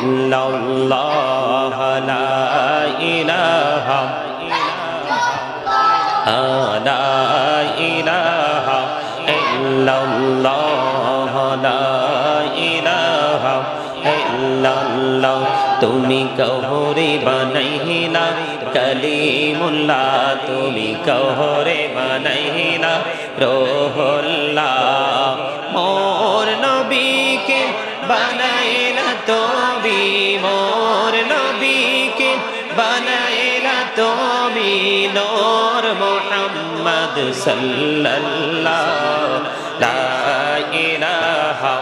ইল্লাল্লাহ লা ইলাহা লা ইলাহা ইল্লাল্লাহ লা ইলাহা ইল্লাল্লাহ তুমি কহরে বানাইলা কলিমুল্লাহ তুমি কহরে বানাইলা রুহুল্লাহ মোর নবীকে বানাইলা তুমি মোর নবীকে বানাইলা তুমি নূর মুহাম্মদ সাল্লাল্লাহু লা ইলাহা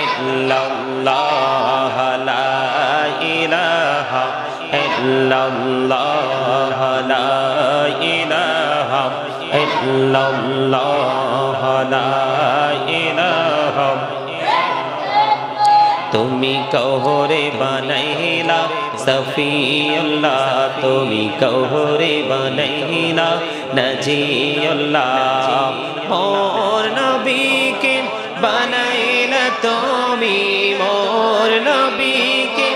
ইল্লাল্লাহ লা ইলাহা ইল্লাল্লাহ লা ইলাহা ইল্লাল্লাহ লা ইলাহা তুমি কহরে বানাইলা সফিউল্লাহ তুমি কহরে বানাইলা নজিউল্লাহ মোর নবীকে বানাইলা তুমি মোর নবীকে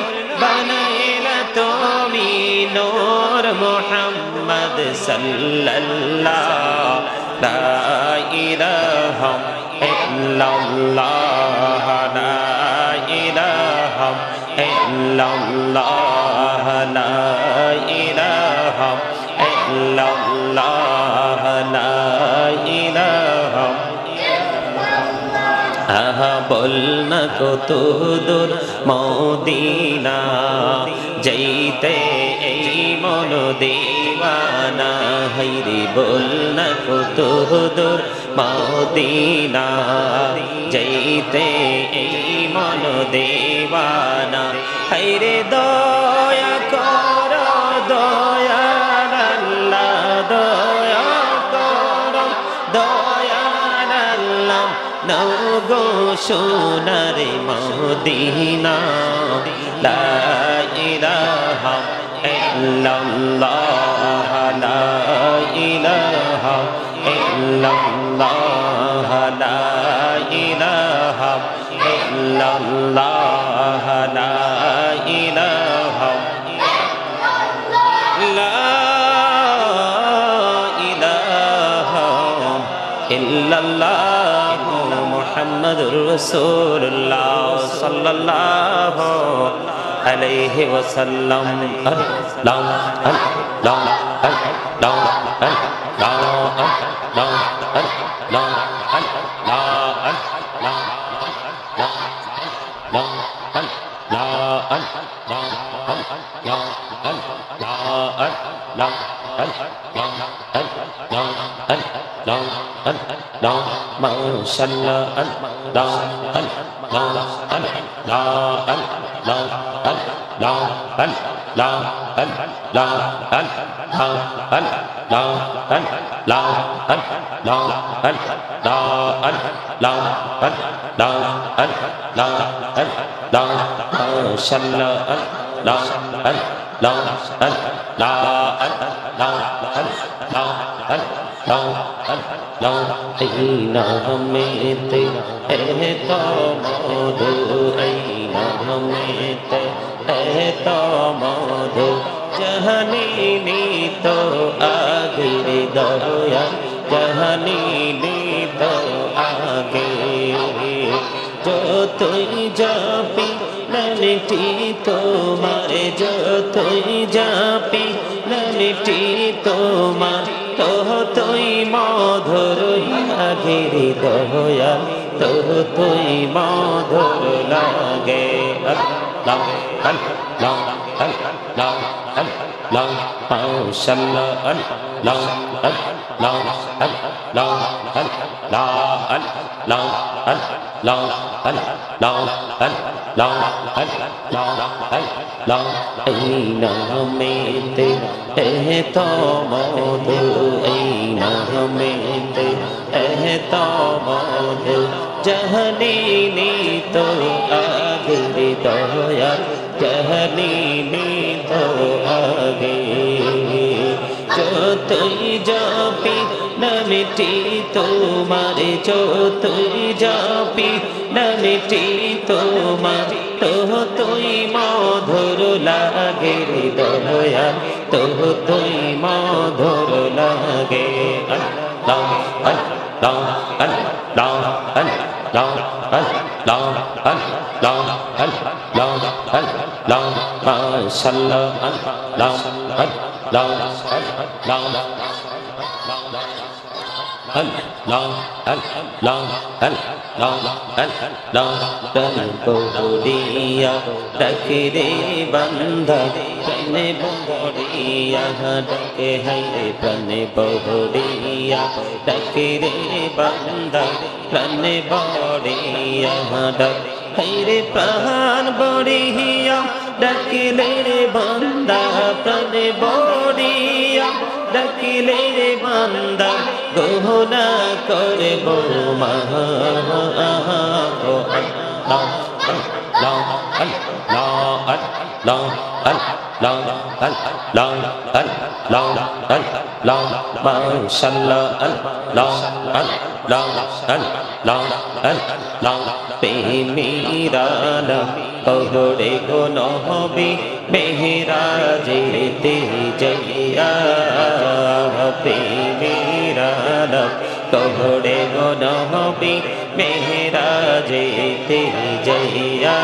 বানাইলা তুমি নূর মুহাম্মদ সাল্লাল্লাহু লা ইলাহা ইল্লাল্লাহ লা ইলাহা ইল্লাল্লাহ লা ইলাহা ইল্লাল্লাহ লা ইলাহা আহা বলনা কত দূর মদিনা যাইতে এই মন দিওয়ানা হাইরে বলনা কত দূর মদিনা যাইতে এই মন দিওয়ানা হাইরে দয়া কর দয়াল আল্লাহ দয়া কর দয়াল আল্লাহ নাও গো সোনারে মদিনা লা ইলাহা ইল্লাল্লাহ লা ইলাহা ইল্লাল্লাহ লা ইলাহা ইল্লাল্লাহ লা ইলাহা লা ইলাহা ইল্লাল্লাহ মুহাম্মাদুর রাসূলুল্লাহ সাল্লাল্লাহু আলাইহি ওয়াসাল্লাম আল্লাহ আল্লাহ আল্লাহ जहनी तो आगे दया जहनी तो आगे जो तुई जापी नमिटी तो मारे जो तुई जापी नमिटी तो मार तो तुई मधुर लागे दया तो तुई मधुर लागे अल्लाह अल्लाह अल्लाह अल्लाह माशाअल्लाह अल्लाह अल्लाह अल्लाह अल्लाह अल्लाह अल्लाह अल्लाह अल्लाह अल्लाह ऐना में ते तो मधु ऐना में ते तो मधु जहनी तो आगे दया जहनी तो आगे जो तुई जापी न मिटी तुम्हारे जो तुई जापी न मिटी तुम्हारे तो तुई মধুর লাগে দয়াল তো তুই মধুর লাগে আল্লাহ আল্লাহ আল্লাহ আল্লাহ আল্লাহ আল্লাহ আল্লাহ আল্লাহ মাশাআল্লাহ আল্লাহ আল্লাহ আল্লাহ Allah, Allah, Allah, Allah, Prane Bodiya, Dakire Banda, Prane Bodiya, Dake Hai, Prane Bodiya, Dakire Banda, Prane Bodiya, Dak Hai Pran Bodiya, Dakire Banda, Prane Bodiya, Dakile Banda, Gohona Korebo Maha, Kohore go nohobi meherajete jaya Pemirana Kohore go nohobi meherajete jaya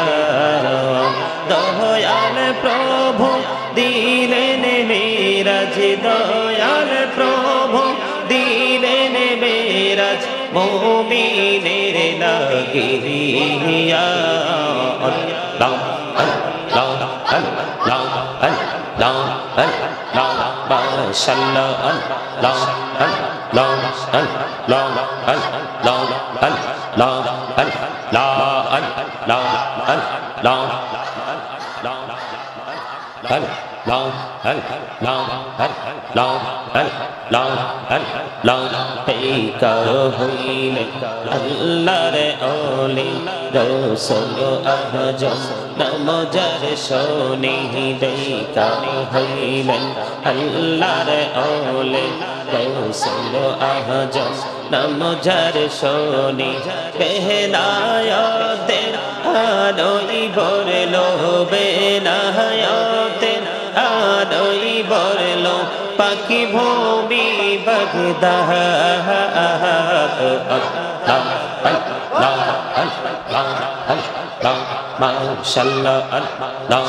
Doyal Prabhu dilene miraj Doyal Prabhu dilene miraj Mu'miner lagiya Allah Allah Allah Allah Allah Mashallah Allah Allah Allah Allah Allah Namojar Shoni Behenayoten Adoi Borelo Benayoten Adoi Borelo Paki Bhumi Baghdad Mashallah Allah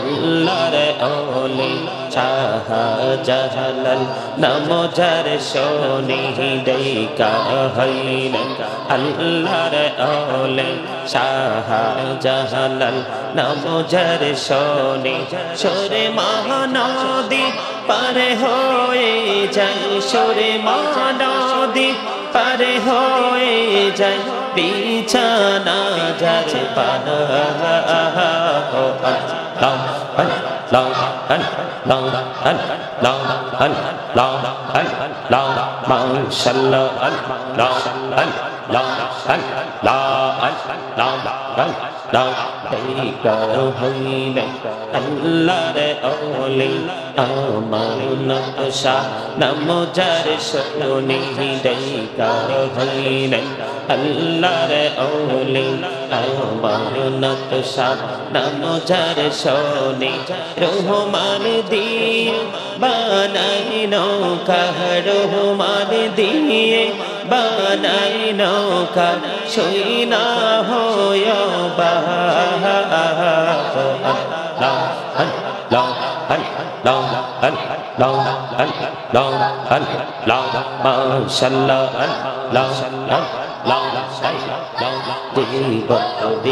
Allah re ole chaha jahalal namojar shoni deika hailen Allah re ole chaha jahalal namojar shoni shore mahanadi pare hoye jai shore mahanadi pare hoye jai bichana jare pana Allah re ole amanat shah namojar shoni deika hailen Allah re ole amanat shah namojar shoni rohman diye banai nauka rohman diye banai nauka shoina hoyo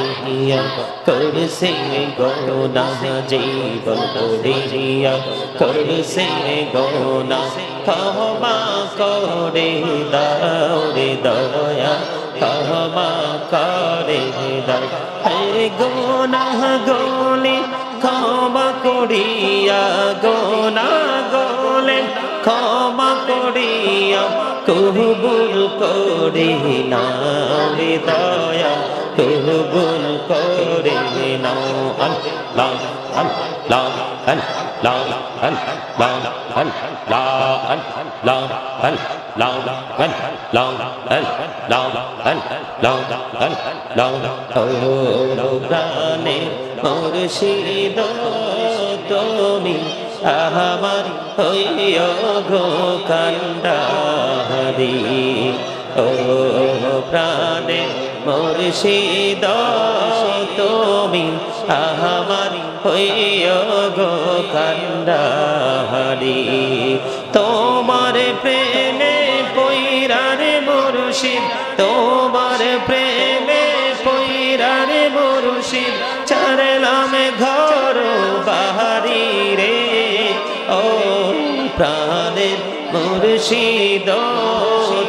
Diya kurse gona jeevan diya kurse gona kahma kore daure daya kahma kore daya hai gona gole kahma koriya gona gole kahma koriya কবুল করে নাও দয়া কবুল করে নাও আল্লাহ আল্লাহ la la la la la প্রাণে মুর্শিদ তুমি আমার হইও গো কান্ডারি ও প্রাণে মুর্শিদ তুমি আমার হইও গো কান্ডারি তোমার প্রেমে পইরারে মুর্শিদ তোমার প্রেমে পইরারে মুর্শিদ ছাড়লাম ঘর বাহারি রে ও প্রাণের মুর্শিদ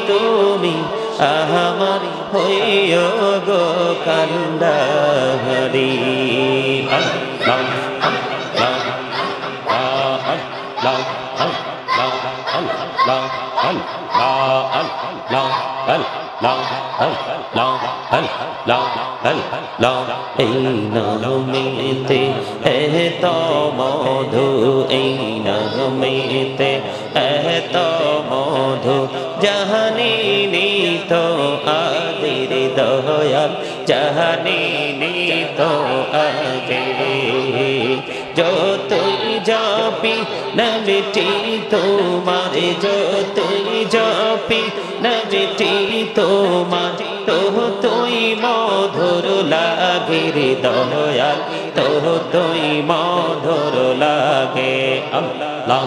তুমি আমার হইও গো কান্ডারি এই নামেতে এত মধু এই নামেতে এত মধু জাহানি তো আদির দয়াল জাহানি তো আগে যতই যাবি নবীটি তোমার যতই যাবি নবীটি তোমার তো তুই মধুর লাগে রে দয়াল তো তুই মধুর লাগে আল্লাহ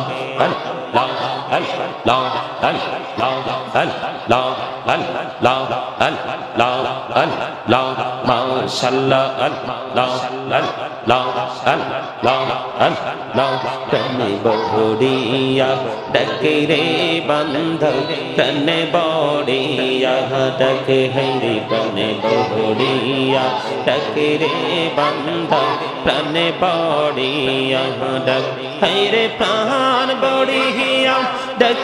বড়িয়া ডকে রে বন্ধ প্রাণে বড়িয়া ডকে হরি প্রাণে বড়িয়া ডকে রে বন্ধ প্রাণে বড়িয়া ডক হরে প্রাণ বড়িয়া ডকে